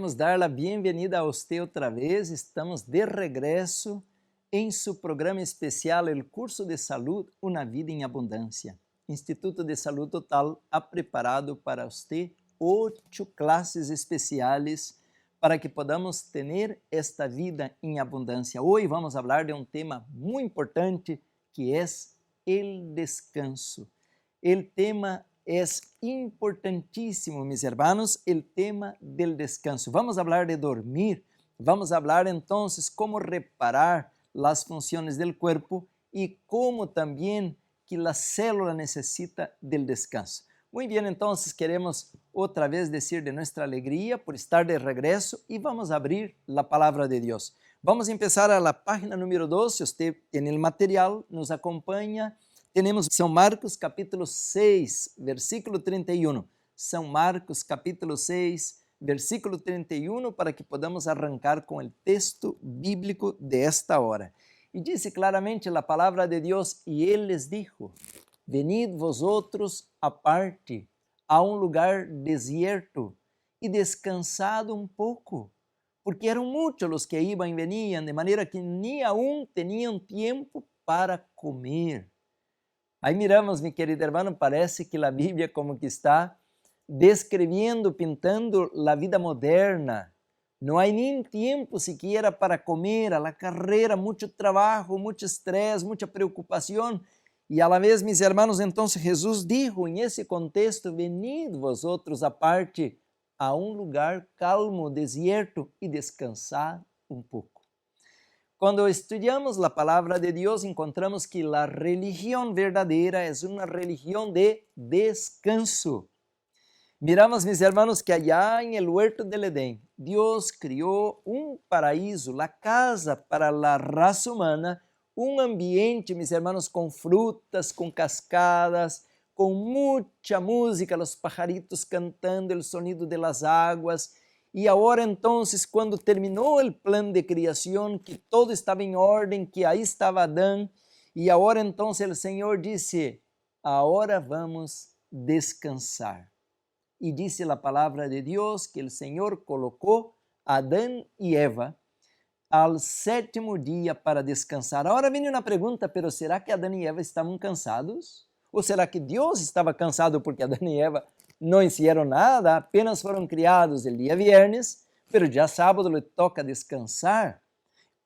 queremos dar a bem-vinda a você outra vez. Estamos de regresso em seu programa especial, o Curso de Saúde, Uma Vida em Abundância. Instituto de Saúde Total ha preparado para você 8 classes especiais para que podamos ter esta vida em abundância. Hoje vamos falar de um tema muito importante que é o descanso. O tema é importantíssimo, mis hermanos, o tema del descanso. Vamos falar de dormir, vamos falar então como reparar as funções do corpo e como também que a célula necessita del descanso. Muito bem, então queremos outra vez dizer de nossa alegria por estar de regresso e vamos abrir a palavra de Deus. Vamos começar a la página número 2, se você tem o material, nos acompanha. Temos São Marcos capítulo 6, versículo 31. São Marcos capítulo 6, versículo 31, para que podamos arrancar com o texto bíblico de esta hora. E disse claramente a palavra de Deus, e Ele les dijo, venid vosotros aparte a um lugar desierto e descansado um pouco, porque eram muitos os que iam e veniam, de maneira que nem aún tinham tempo para comer. Aí miramos, mi querido hermano, parece que a Bíblia como que está descrevendo, pintando a vida moderna. Não há nem tempo sequer para comer, a la carreira, muito trabalho, muito estresse, muita preocupação. E a la vez, mis hermanos, então Jesus dijo em esse contexto, venid vosotros aparte a um lugar calmo, desierto e descansar um pouco. Quando estudamos a palavra de Deus, encontramos que a religião verdadeira é uma religião de descanso. Miramos, mis hermanos, que allá en el huerto del Edén, Deus criou um paraíso, a casa para a raça humana, um ambiente, mis hermanos, com frutas, com cascadas, com muita música, os pajaritos cantando, o sonido de las águas. E agora, então, quando terminou o plano de criação, que todo estava em ordem, que aí estava Adão, e agora, então, o Senhor disse, agora vamos descansar. E disse a palavra de Deus que o Senhor colocou Adão e Eva ao 7º dia para descansar. Agora vem uma pergunta, pero será que Adão e Eva estavam cansados? Ou será que Deus estava cansado porque Adão e Eva não fizeram nada, apenas foram criados el dia viernes, pero já sábado lhe toca descansar?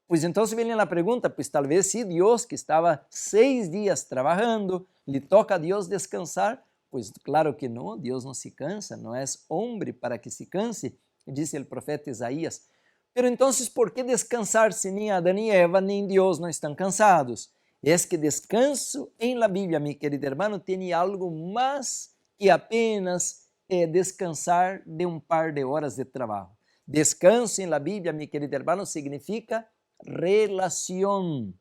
Pois então se vem a pergunta, pois talvez se Deus que estava 6 dias trabalhando, lhe toca a Deus descansar? Pois claro que não, Deus não se cansa, não é homem para que se canse, disse o profeta Isaías. Pero então, por que descansar se nem Adão e Eva, nem Deus não estão cansados? É que descanso em la Bíblia, meu querido hermano, tem algo mais que apenas descansar de um par de horas de trabalho. Descanso em la Bíblia, meu querido hermano, significa relação.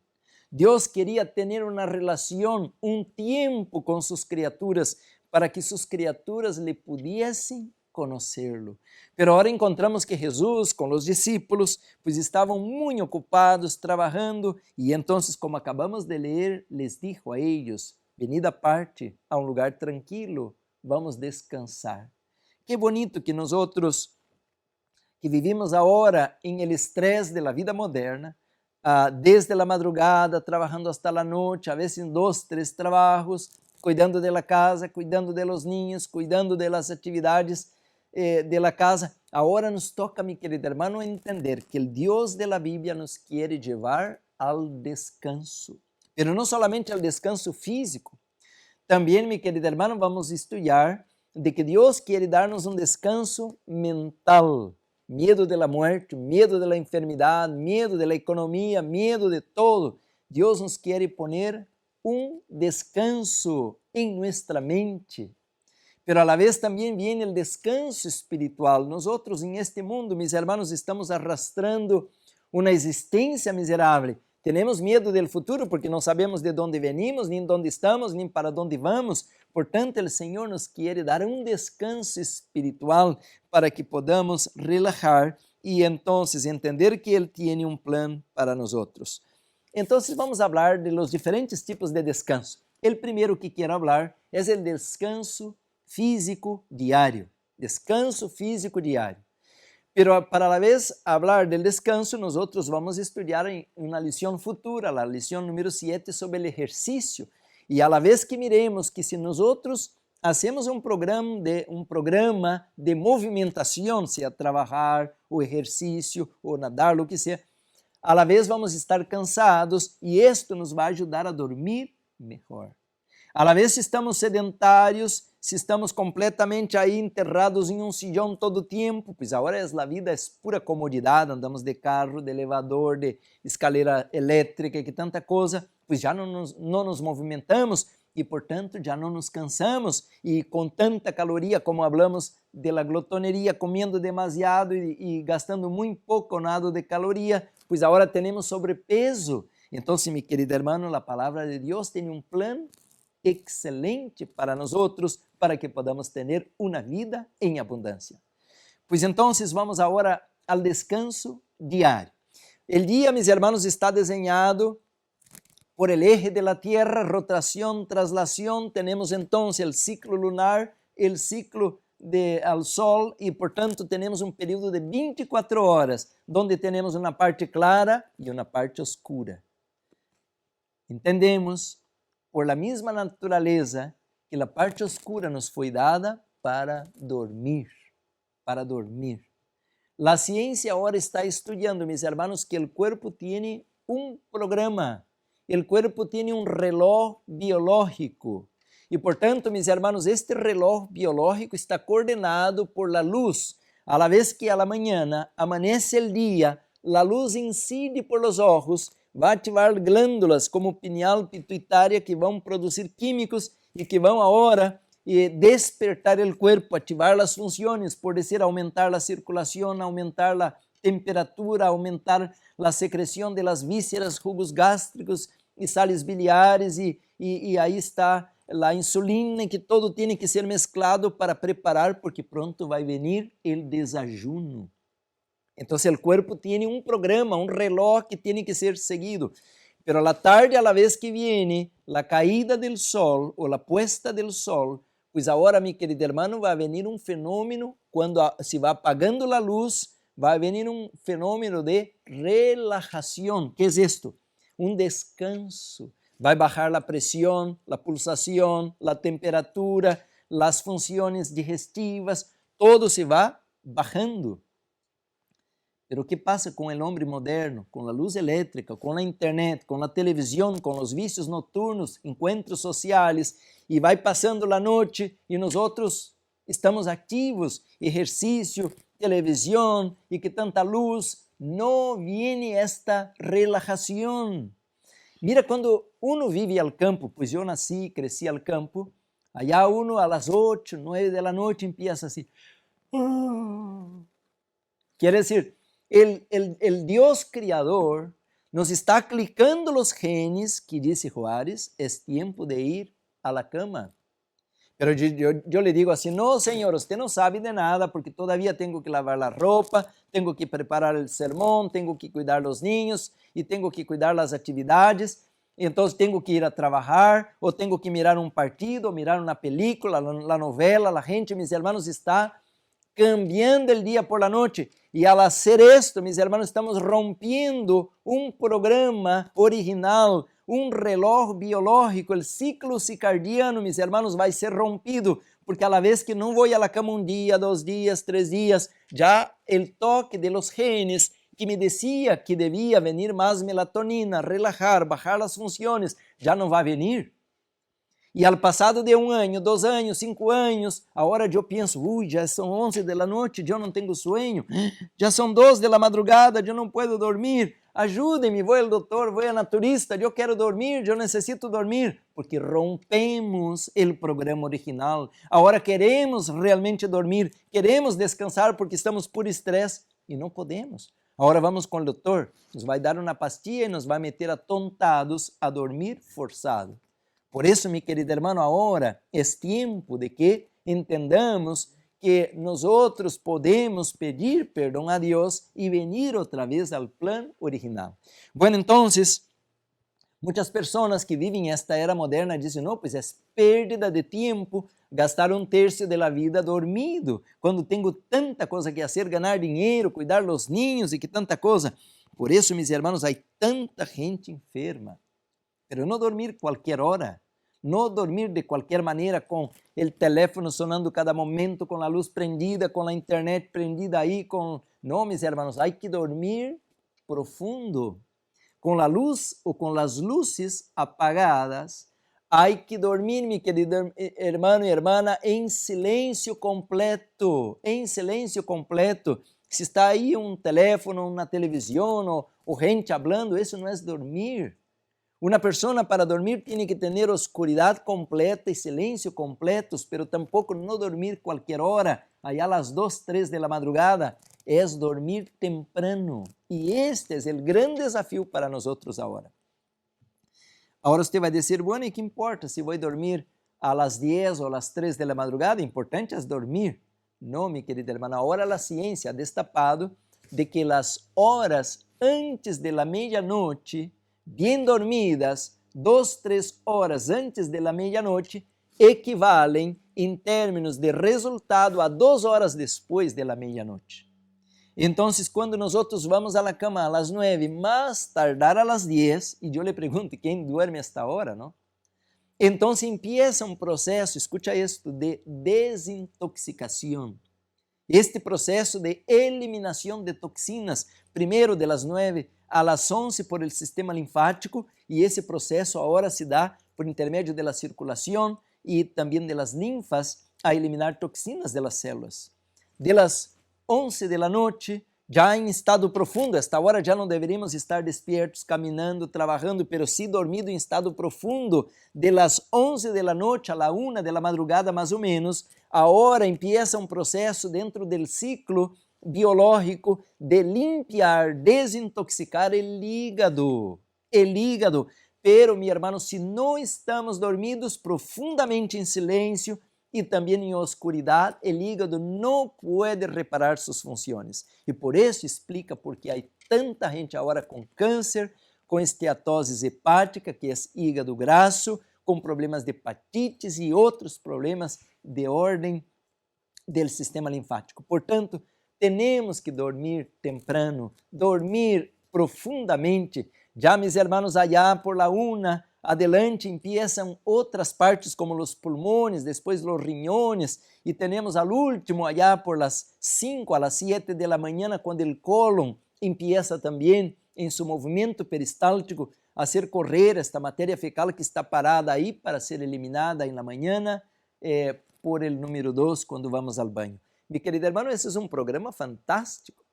Deus queria ter uma relação, um tempo com suas criaturas, para que suas criaturas lhe pudessem conhecê-lo. Pero agora encontramos que Jesus, com os discípulos, pois estavam muito ocupados, trabalhando, e então, como acabamos de ler, les dijo a eles, venid aparte a um lugar tranquilo, vamos descansar. Que bonito que nós outros, que vivimos agora em el estresse da vida moderna, desde a madrugada, trabalhando hasta a noite, a vezes em 2, 3 trabalhos, cuidando da casa, cuidando de los niños, cuidando de las atividades de la casa. Agora nos toca, mi querido hermano, entender que o Deus de la Bíblia nos quiere llevar ao descanso. Pero não solamente ao descanso físico, também, mi querido hermano, vamos estudar de que Deus quer dar-nos um descanso mental. Medo da morte, medo da enfermidade, medo da economia, medo de todo. Deus nos quer poner um descanso em nossa mente. Pero a la vez também vem o descanso espiritual. Nós outros em este mundo, mis hermanos, estamos arrastrando uma existência miserável. Temos medo do futuro porque não sabemos de onde venimos, nem onde estamos, nem para onde vamos. Portanto, o Senhor nos quer dar um descanso espiritual para que podamos relajar e então entender que Ele tem um plano para nós outros. Então, vamos falar de los diferentes tipos de descanso. O primeiro que quero falar é o descanso físico diário. Descanso físico diário. Pero para a vez falar del descanso, nós vamos estudar em uma lição futura, a lição número 7 sobre o exercício. E a la vez que miremos que se nós hacemos um programa de movimentação, seja trabalhar, ou exercício, ou nadar, o que seja, a la vez vamos estar cansados e isto nos vai ajudar a dormir melhor. A la vez, se estamos sedentários, se estamos completamente aí enterrados em um sillão todo o tempo, pois agora a vida é pura comodidade, andamos de carro, de elevador, de escalera elétrica, que tanta coisa, pois já não nos movimentamos e, portanto, já não nos cansamos e com tanta caloria, como falamos de la glotoneria, comendo demasiado e gastando muito pouco ou nada de caloria, pois agora temos sobrepeso. Então, meu querido irmão, a palavra de Deus tem um plano excelente para nós outros, para que podamos ter uma vida em abundância. Pois então, vamos agora ao descanso diário. O dia, meus irmãos, está desenhado por el eje de la Tierra, rotação, traslação. Temos então o ciclo lunar, o ciclo ao Sol e, portanto, temos um período de 24 horas, onde temos uma parte clara e uma parte oscura. Entendemos por la misma natureza que a parte oscura nos foi dada para dormir, A ciência agora está estudando, meus irmãos, que o corpo tem um programa, o corpo tem um reloj biológico e, portanto, meus irmãos, este reloj biológico está coordenado por la luz. A la vez que a la mañana amanece el día, la luz incide por los ojos, vai ativar glândulas como pineal pituitária que vão produzir químicos e que vão agora despertar o corpo, ativar as funções, por dizer, aumentar a circulação, aumentar a temperatura, aumentar a secreção de las vísceras, jugos gástricos e sales biliares e aí está a insulina, que todo tem que ser mesclado para preparar, porque pronto vai venir o desajuno. Então, o corpo tem um programa, um reloj que tem que ser seguido. Pero a la tarde, a la vez que viene a caída do sol ou a puesta do sol, pois agora, meu querido irmão, vai venir um fenômeno, quando se vai apagando a luz, vai venir um fenômeno de relajação. Que é isto? Um descanso. Vai baixar a pressão, a pulsação, a temperatura, as funções digestivas, todo se vai bajando. Pero o que passa com o homem moderno, com a luz elétrica, com a internet, com a televisão, com os vícios noturnos, encontros sociais, e vai passando a noite e nós outros estamos ativos, exercício, televisão e que tanta luz, não vem esta relaxação. Mira, quando uno vive ao campo, pois eu nasci, cresci ao campo, allá uno a las 8, 9 de la noche empieza assim. Quer dizer, el Dios Criador nos está clicando los genes, que dice Juárez, es tiempo de ir a la cama. Pero yo le digo assim, no, Senhor, usted no sabe de nada, porque todavía tengo que lavar la ropa, tengo que preparar el sermón, tengo que cuidar los niños y tengo que cuidar las actividades, entonces tengo que ir a trabajar, o tengo que mirar un partido, mirar una película, la novela, la gente, mis hermanos, está cambiando el día por la noche. Y al hacer esto, mis hermanos, estamos rompiendo un programa original, un reloj biológico, el ciclo circadiano, mis hermanos, vai ser rompido, porque a la vez que não vou a la cama um dia, 2 dias, 3 dias, já el toque de los genes que me decía que debía venir más melatonina, relajar, bajar las funciones, já não vai venir. E ao passado de 1 ano, 2 anos, 5 anos, agora eu penso, já são 11 da noite, eu não tenho sonho, já são 2 da madrugada, eu não posso dormir, ajude-me, vou ao doutor, vou ao naturista, eu quero dormir, eu necessito dormir, porque rompemos o programa original. Agora queremos realmente dormir, queremos descansar porque estamos por estresse e não podemos. Agora vamos com o doutor, nos vai dar uma pastilha e nos vai meter atontados a dormir forçado. Por isso, meu querido irmão, agora é tempo de que entendamos que nós outros podemos pedir perdão a Deus e venir outra vez ao plano original. Bueno, então, muitas pessoas que vivem esta era moderna dizem, não, pois é pérdida de tempo gastar um terço da vida dormido, quando tenho tanta coisa que fazer, ganhar dinheiro, cuidar dos ninhos e que tanta coisa. Por isso, meus irmãos, há tanta gente enferma. Pero não dormir qualquer hora, não dormir de qualquer maneira, com o teléfono sonando cada momento, com a luz prendida, com a internet prendida aí, com... Não, meus irmãos, há que dormir profundo, com a luz ou com as luzes apagadas. Há que dormir, meu querido irmão e irmã, em silêncio completo, em silêncio completo. Se está aí um teléfono, uma televisão ou gente falando, isso não é dormir. Uma pessoa para dormir tem que ter oscuridade completa e silêncio completos, pero tampouco não dormir qualquer hora, allá às 2, 3 da madrugada, é dormir temprano. E este é o grande desafio para nós agora. Agora você vai dizer, bueno, e que importa se vou dormir às 10 ou às 3 da madrugada? Importante é dormir. Não, minha querida irmã, agora a ciência ha destapado de que as horas antes da meia-noite, bem dormidas, 2, 3 horas antes da meia-noite, equivalem em termos de resultado a 2 horas depois da meia-noite. Então, quando nós vamos à cama às 9, mais tardar às 10, e eu lhe pergunto, quem duerme a esta hora, não? Então, empieza um processo, escucha isto, de desintoxicação. Este processo de eliminação de toxinas, primeiro das 9 às 11 por el sistema linfático, e esse processo agora se dá por intermédio da circulação e também das linfas a eliminar toxinas das células. Das 11 da noite, já em estado profundo, esta hora já não deveríamos estar despiertos, caminhando, trabalhando, pero sim dormido em estado profundo, das 11 da noite à 1 da madrugada mais ou menos, agora empieza um processo dentro do ciclo biológico de limpiar, desintoxicar o hígado. Pero, meu irmão, se não estamos dormidos profundamente em silêncio e também em oscuridade, o hígado não pode reparar suas funções. E por isso explica porque há tanta gente agora com câncer, com esteatose hepática, que é hígado grasso, com problemas de hepatites e outros problemas de ordem do sistema linfático. Portanto, temos que dormir temprano, dormir profundamente. Já, meus irmãos, allá por la 1, adelante empiezam outras partes como os pulmões, depois os riñones, e temos al último, allá por las 5 a las 7 da manhã, quando o cólon empieza também em seu movimento peristáltico a hacer correr esta matéria fecal que está parada aí para ser eliminada em la manhã, por el número 2, quando vamos ao banho. Mi querido hermano, esse é um programa fantástico,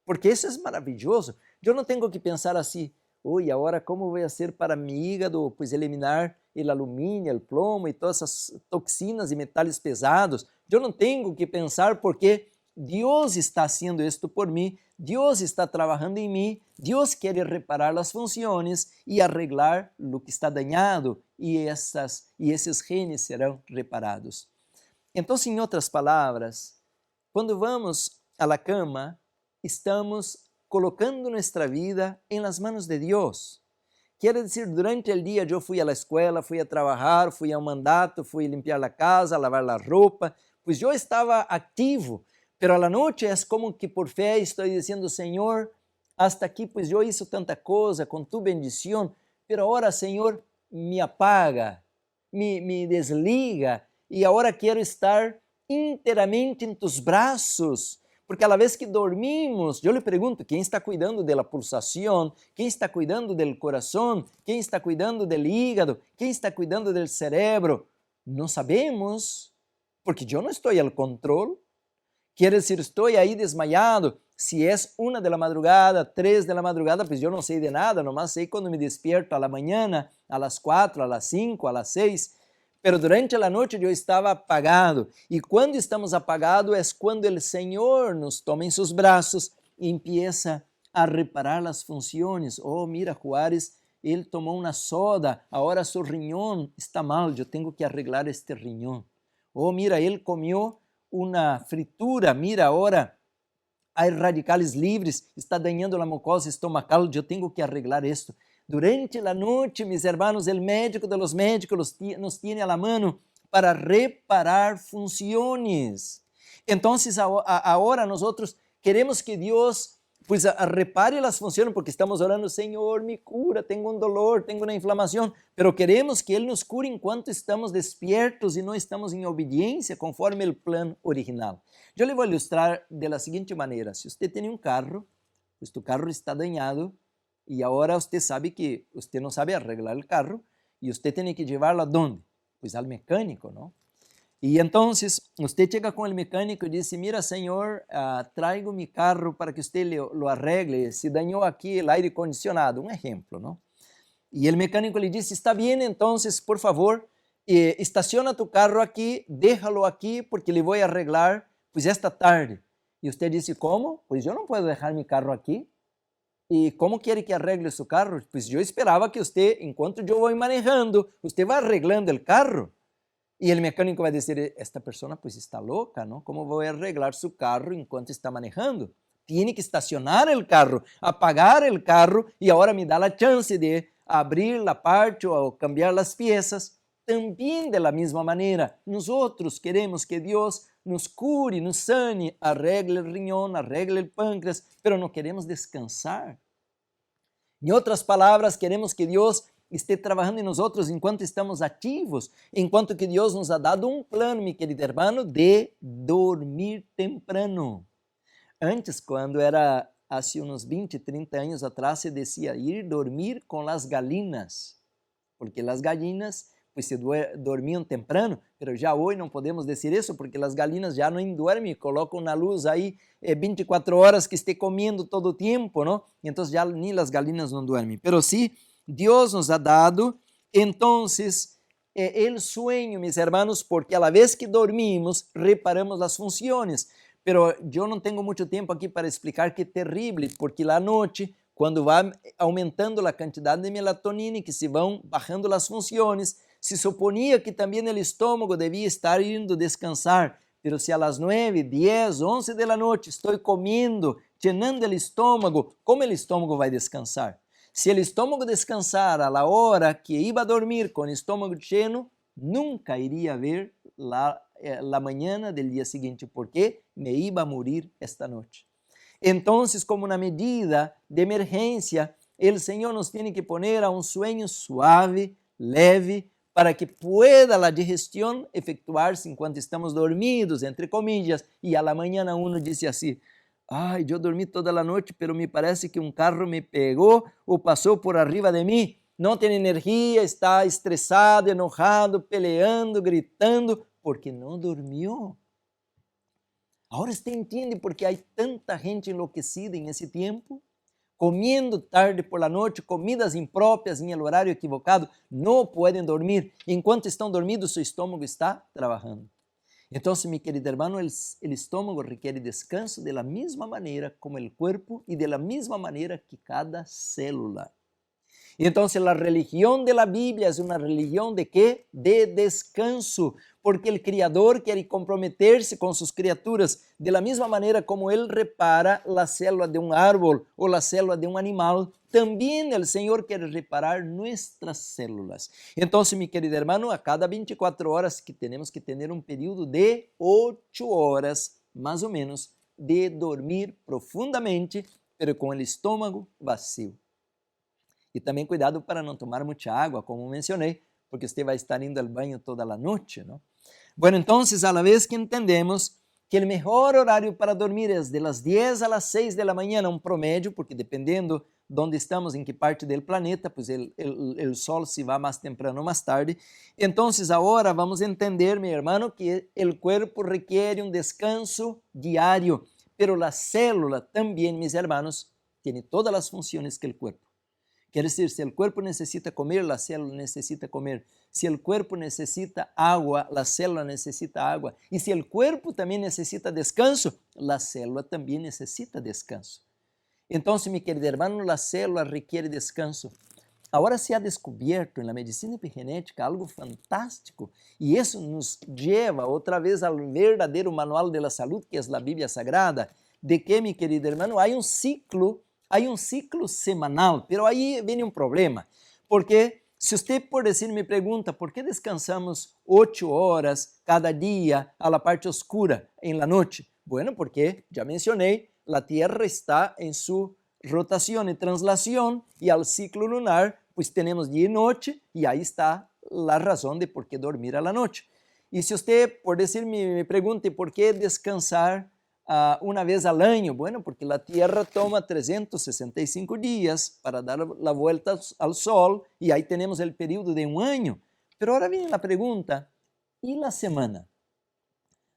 porque isso é maravilhoso. Eu não tenho que pensar assim, oi, agora como vou fazer para mi hígado, pues eliminar o alumínio, o plomo e todas essas toxinas e metais pesados. Eu não tenho que pensar porque Deus está fazendo isto por mim, Deus está trabalhando em mim, Deus quer reparar as funções e arreglar o que está dañado e esses genes serão reparados. Então, em outras palavras, quando vamos à la cama, estamos colocando nossa vida em las manos de Deus. Quer dizer, durante o dia eu fui à escola, fui a trabalhar, fui a um mandato, fui limpar a casa, lavar a roupa, pois eu estava ativo, pero a la noche é como que por fé estou dizendo, Senhor, hasta aqui, pois eu hice tanta coisa com tu bendição, pero agora, Senhor, me apaga, me desliga, e agora quero estar inteiramente em tus braços, porque a la vez que dormimos, eu lhe pergunto, quem está cuidando da pulsação, quem está cuidando do coração, quem está cuidando do hígado, quem está cuidando do cérebro? Não sabemos, porque eu não estou ao controle. Quer dizer, estou aí desmaiado, se é 1 da madrugada, 3 da madrugada, pois eu não sei de nada, nomás sei quando me despierto a la manhã, a las 4, a las 5, a las 6, pero durante a noite eu estava apagado, e quando estamos apagados é quando o Senhor nos toma em seus braços e empieza a reparar as funções. Oh, mira, Juárez, ele tomou uma soda, agora seu riñón está mal, eu tenho que arreglar este riñón. Oh, mira, ele comeu uma fritura, mira, agora há radicales livres, está dañando a mucosa estomacal, eu tenho que arreglar isto. Durante a noite, meus irmãos, o médico de los médicos nos tiene a la mano para reparar funciones. Entonces ahora nosotros queremos que Dios pues repare las funciones, porque estamos orando, Señor, me cura, tengo un dolor, tengo una inflamación, pero queremos que Él nos cure enquanto estamos despiertos y no estamos en obediencia conforme el plan original. Yo le voy a ilustrar de la siguiente manera. Si usted tiene un carro, pues tu carro está dañado y ahora usted sabe que usted no sabe arreglar el carro y usted tiene que llevarlo ¿a dónde? Pues al mecánico, ¿no? Y entonces usted llega con el mecánico y dice, mira señor, traigo mi carro para que usted lo arregle, se dañó aquí el aire acondicionado, un ejemplo, ¿no? Y el mecánico le dice, está bien, entonces por favor, estaciona tu carro aquí, déjalo aquí porque le voy a arreglar pues esta tarde. Y usted dice, ¿cómo? Pues yo no puedo dejar mi carro aquí. ¿Y cómo quiere que arregle su carro? Pues yo esperaba que usted, enquanto yo voy manejando, usted va arreglando el carro. Y el mecánico va a decir, esta persona pues está loca, ¿no? ¿Cómo voy a arreglar su carro enquanto está manejando? Tiene que estacionar el carro, apagar el carro y ahora me da la chance de abrir la parte o cambiar las piezas. También de la misma manera, nosotros queremos que Dios nos cure, nos sane, arregle el riñón, arregle el páncreas, pero no queremos descansar. En otras palabras, queremos que Dios esté trabajando em nós enquanto estamos ativos, enquanto que Deus nos ha dado um plano, meu querido hermano, de dormir temprano. Antes, quando era há uns 20, 30 anos atrás, se dizia ir dormir com as galinas, porque as galinas pues se dormiam temprano, mas já hoje não podemos dizer isso, porque as galinas já não dormem, colocam na luz aí 24 horas que esté comendo todo o tempo, não? Então já nem as galinas não dormem. Mas sim, Deus nos ha dado, entonces, el sueño, mis hermanos, porque a la vez que dormimos, reparamos las funciones. Pero yo no tengo mucho tiempo aquí para explicar qué terrible, porque la noche, cuando va aumentando la cantidad de melatonina y que se van bajando las funciones, se suponía que también el estómago debía estar yendo a descansar. Pero si a las 9, 10, 11 de la noche estoy comiendo, llenando el estómago, ¿cómo el estómago va a descansar? Se o estômago descansar a la hora que iba a dormir com o estômago lleno, nunca iria ver la mañana del dia seguinte, porque me iba a morir esta noite. Então, como uma medida de emergência, o Senhor nos tem que poner a um sueño suave, leve, para que pueda a digestão efetuar-se enquanto estamos dormidos, entre comillas, e a la mañana uno diz assim, ai, eu dormi toda a noite, pero me parece que um carro me pegou ou passou por arriba de mim. Não tem energia, está estressado, enojado, peleando, gritando, porque não dormiu. Agora você entende por que há tanta gente enlouquecida em esse tempo? Comiendo tarde por la noite, comidas impróprias em horário equivocado, não podem dormir. Enquanto estão dormindo, seu estômago está trabalhando. Então, meu querido hermano, o estômago requer descanso de la mesma maneira como o corpo e de la mesma maneira que cada célula. Então, a religião da Bíblia é uma religião de quê? De descanso, porque o Criador quer comprometer-se com suas criaturas de la mesma maneira como Ele repara a célula de um árbol ou a célula de um animal. Também o Senhor quer reparar nossas células. Então, meu querido hermano, a cada 24 horas que temos que ter um período de 8 horas, mais ou menos, de dormir profundamente, pero com o estômago vazio. E também cuidado para não tomar muita água, como mencionei, porque você vai estar indo ao banho toda a noite, não? Bueno, então, a la vez que entendemos que o melhor horário para dormir é de las 10 a las 6 de la mañana, um promédio, porque dependendo de onde estamos, em que parte do planeta, pues o sol se vai mais temprano ou mais tarde. Então, agora vamos entender, meu irmão, que o corpo requer um descanso diário, pero a célula também, meus irmãos, tem todas as funções que o corpo. Quer dizer, se o corpo necessita comer, a célula necessita comer. Se o corpo necessita água, a célula necessita água. E se o corpo também necessita descanso, a célula também necessita descanso. Então, meu querido irmão, a célula requer descanso. Agora se ha descoberto na medicina epigenética algo fantástico, e isso nos leva outra vez ao verdadeiro manual da saúde, que é a Bíblia Sagrada, de que, meu querido irmão, há um ciclo semanal, pero aí vem um problema, porque Se você, por decir, me pergunta por que descansamos 8 horas cada dia a la parte oscura en la noche, bueno, porque ya mencioné, la Tierra está en su rotación y translación y al ciclo lunar, pues tenemos día y noche y ahí está la razón de por qué dormir a la noche. Y si usted, por decir, me pregunte por qué descansar una vez al año, bueno, porque la Tierra toma 365 días para dar la vuelta al Sol y ahí tenemos el periodo de un año. Pero ahora viene la pregunta, ¿y la semana?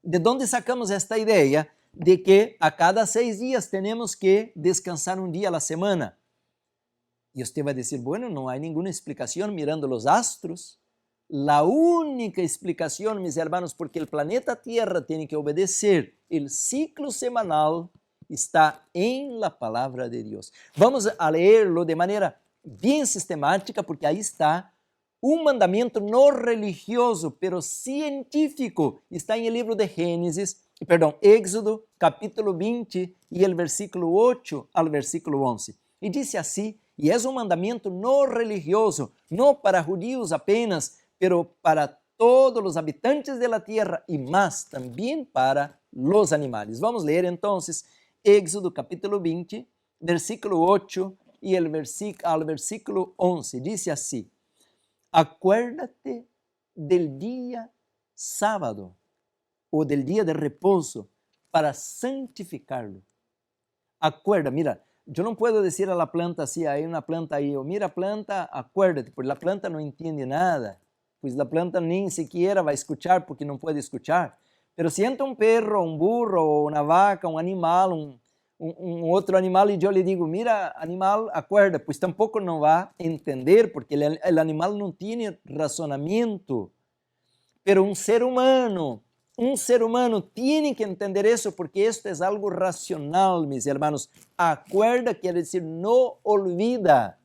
¿De dónde sacamos esta idea de que a cada 6 días tenemos que descansar un día a la semana? Y usted va a decir, bueno, no hay ninguna explicación mirando los astros. La única explicación, mis hermanos, porque el planeta Tierra tiene que obedecer el ciclo semanal, está en la palabra de Dios. Vamos a leerlo de manera bien sistemática, porque ahí está un mandamiento no religioso, pero científico. Está en el libro de Éxodo, capítulo 20 y el versículo 8 al versículo 11. Y dice así, y es un mandamiento no religioso, no para judíos apenas, pero para todos los habitantes de la tierra y más también para los animales. Vamos a leer entonces Éxodo capítulo 20, versículo 8 y al versículo 11. Dice así, acuérdate del día sábado o del día de reposo para santificarlo. Acuerda, mira, yo no puedo decir a la planta así, hay una planta ahí, o mira planta, acuérdate, porque la planta no entiende nada. Pues la planta ni siquiera va a escuchar porque no puede escuchar. Pero si entra un perro, un burro, una vaca, un animal, un otro animal y yo le digo, mira animal, acuerda, pues tampoco no va a entender porque el animal no tiene razonamiento. Pero un ser humano tiene que entender eso porque esto es algo racional, mis hermanos. Acuerda quiere decir no olvida.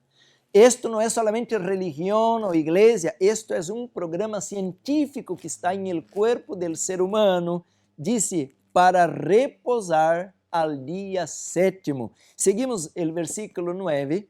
Esto no es solamente religión o iglesia, esto es un programa científico que está en el cuerpo del ser humano, dice, para reposar al día séptimo. Seguimos el versículo 9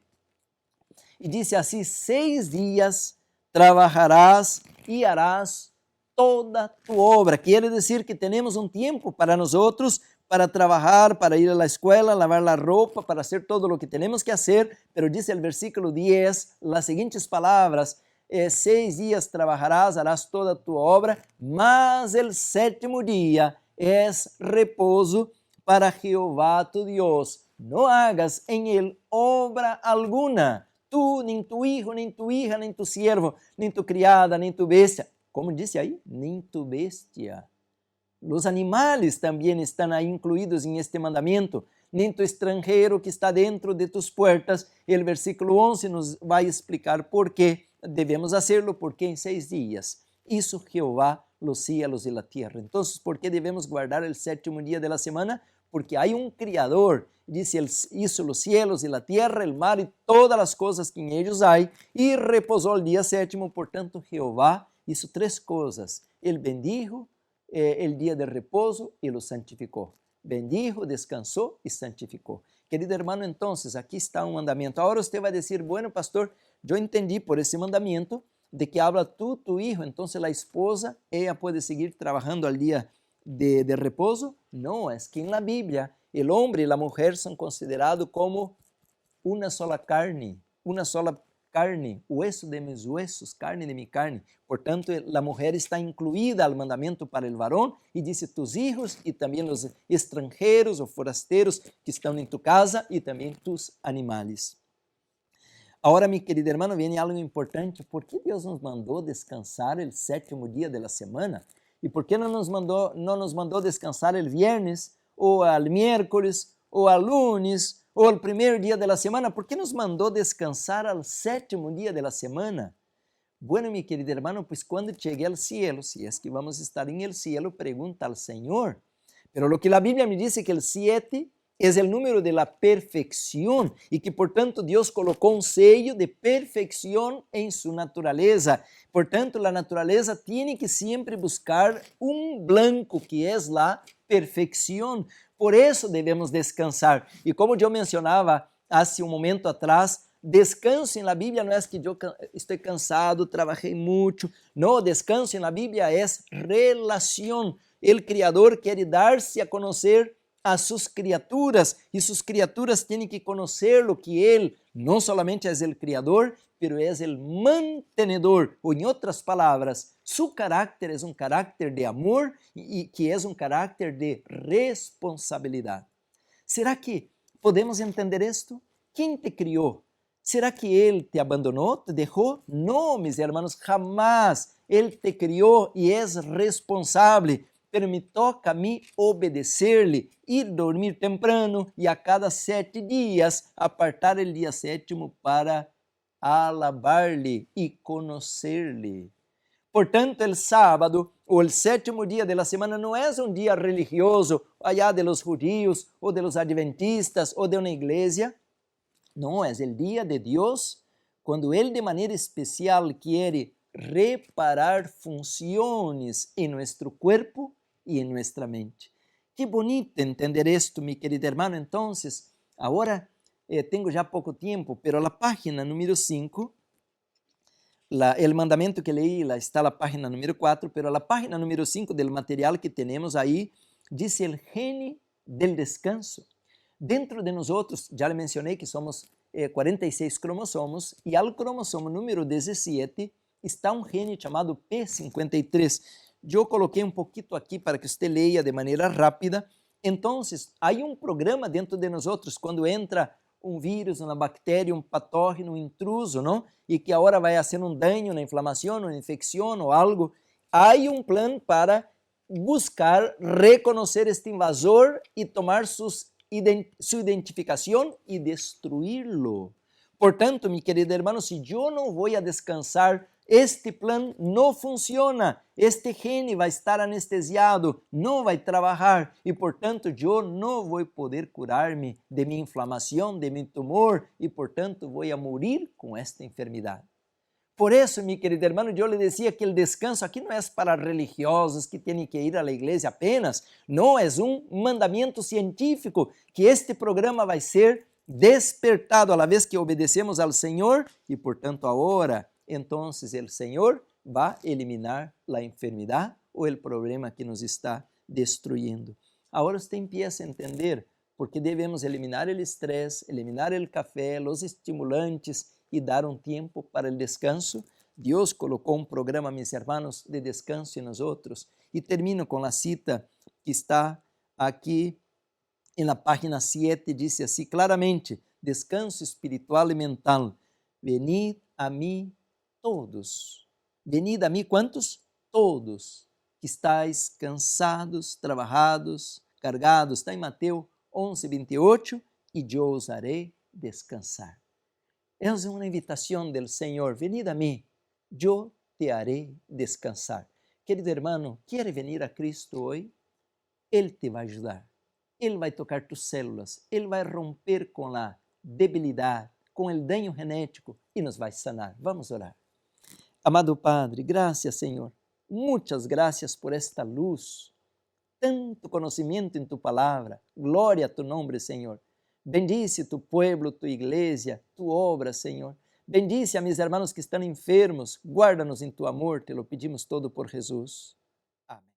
y dice así, 6 días trabajarás y harás toda tu obra. Quiere decir que tenemos un tiempo para nosotros, para trabajar, para ir a la escuela, lavar la ropa, para hacer todo lo que tenemos que hacer, pero dice el versículo 10, las siguientes palabras, 6 días trabajarás, harás toda tu obra, mas el séptimo día es reposo para Jehová tu Dios. No hagas en él obra alguna, tú, ni tu hijo, ni tu hija, ni tu siervo, ni tu criada, ni tu bestia. Como dice ahí, ni tu bestia. Los animales también están ahí incluidos en este mandamiento. Ni tu extranjero que está dentro de tus puertas. El versículo 11 nos va a explicar por qué debemos hacerlo, porque en 6 días hizo Jehová los cielos y la tierra. Entonces, ¿por qué debemos guardar el séptimo día de la semana? Porque hay un Criador, dice, Él hizo los cielos y la tierra, el mar y todas las cosas que en ellos hay, y reposó el día séptimo. Por tanto, Jehová hizo 3 cosas. Él bendijo el día de reposo y lo santificó. Bendijo, descansó y santificó. Querido hermano, entonces, aquí está un mandamiento. Ahora usted va a decir, bueno, pastor, yo entendí por ese mandamiento de que habla tú, tu hijo, entonces la esposa, ella puede seguir trabajando al día de reposo. No, es que en la Biblia el hombre y la mujer son considerados como una sola carne, hueso de mis huesos, carne de mi carne. Por tanto, la mujer está incluida al mandamiento para el varón y dice tus hijos y también los extranjeros o forasteros que están en tu casa y también tus animales. Ahora, mi querido hermano, viene algo importante. ¿Por qué Dios nos mandó descansar el séptimo día de la semana? ¿Y por qué no nos mandó descansar el viernes o al miércoles o al lunes o el primer día de la semana? ¿Por qué nos mandó descansar al séptimo día de la semana? Bueno, mi querido hermano, pues cuando llegue al cielo, si es que vamos a estar en el cielo, pregunta al Señor. Pero lo que la Biblia me dice que el 7 es el número de la perfección y que por tanto Dios colocó un sello de perfección en su naturaleza. Por tanto, la naturaleza tiene que siempre buscar un blanco que es la perfección. Por eso debemos descansar. Y como yo mencionaba hace un momento atrás, descanso en la Biblia no es que yo estoy cansado, trabajé mucho. No, descanso en la Biblia es relación. El Criador quiere darse a conocer a sus criaturas y sus criaturas tienen que conocer lo que Él no solamente es el Criador, pero es el mantenedor. O en otras palabras, su carácter es un carácter de amor y que es un carácter de responsabilidad. ¿Será que podemos entender esto? ¿Quién te crió? ¿Será que Él te abandonó, te dejó? No, mis hermanos, jamás. Él te crió y es responsable. Pero me toca a mí obedecer-lhe, ir dormir temprano e a cada 7 dias apartar o dia 7º para alabar-lhe e conhecer-lhe. Portanto, o sábado ou o 7º dia da semana não é um dia religioso, allá de los judíos ou de los adventistas ou de uma igreja. Não, é o dia de Deus, quando Ele de maneira especial quer reparar funções em nosso corpo e em nossa mente. Que bonito entender esto, mi querido hermano. Entonces, ahora tengo ya poco tiempo, pero la página número 5, el mandamento que leí está la página número 4, pero la página número 5 del material que tenemos ahí dice el gene del descanso. Dentro de nosotros, ya le mencioné que somos 46 cromossomos e al cromossomo número 17 está um gene chamado P53. Eu coloquei um pouquinho aqui para que você leia de maneira rápida. Então, há um programa dentro de nós outros, quando entra um vírus, uma bactéria, um patógeno, um intruso, não? E que agora vai fazer um dano, uma inflamação, uma infecção ou algo, há um plano para buscar reconhecer este invasor e tomar sua identificação e destruí-lo. Portanto, mi querido hermano, se eu não vou a descansar, este plan não funciona, este gene vai estar anestesiado, não vai trabalhar e, portanto, eu não vou poder curar-me de minha inflamação, de meu tumor e, portanto, vou a morir com esta enfermidade. Por isso, mi querido hermano, eu lhe dizia que o descanso aqui não é para religiosos que têm que ir à igreja apenas, não, é um mandamento científico que este programa vai ser despertado a la vez que obedecemos ao Senhor e, portanto, agora, então, o Senhor vai eliminar a enfermidade ou o problema que nos está destruindo. Agora você empieza a entender por que devemos eliminar o estresse, eliminar o café, os estimulantes e dar um tempo para o descanso. Deus colocou um programa, meus irmãos, de descanso em nós outros. E termino com a cita que está aqui na página 7, diz assim claramente: descanso espiritual e mental. Venid a mim todos. Venid a mim quantos? Todos que estáis cansados, trabalhados, cargados. Está em Mateus 11:28, e eu os harei descansar. É uma invitação do Senhor. Venid a mim, eu te harei descansar. Querido hermano, quer venir a Cristo hoje? Ele te vai ajudar. Ele vai tocar tus células. Ele vai romper com a debilidade, com o dano genético e nos vai sanar. Vamos orar. Amado Padre, graças, Senhor. Muitas graças por esta luz, tanto conhecimento em tu palavra. Glória a tu nome, Senhor. Bendice tu pueblo, tu igreja, tu obra, Senhor. Bendice a mis hermanos que estão enfermos. Guarda-nos em tu amor, te lo pedimos todo por Jesus. Amém.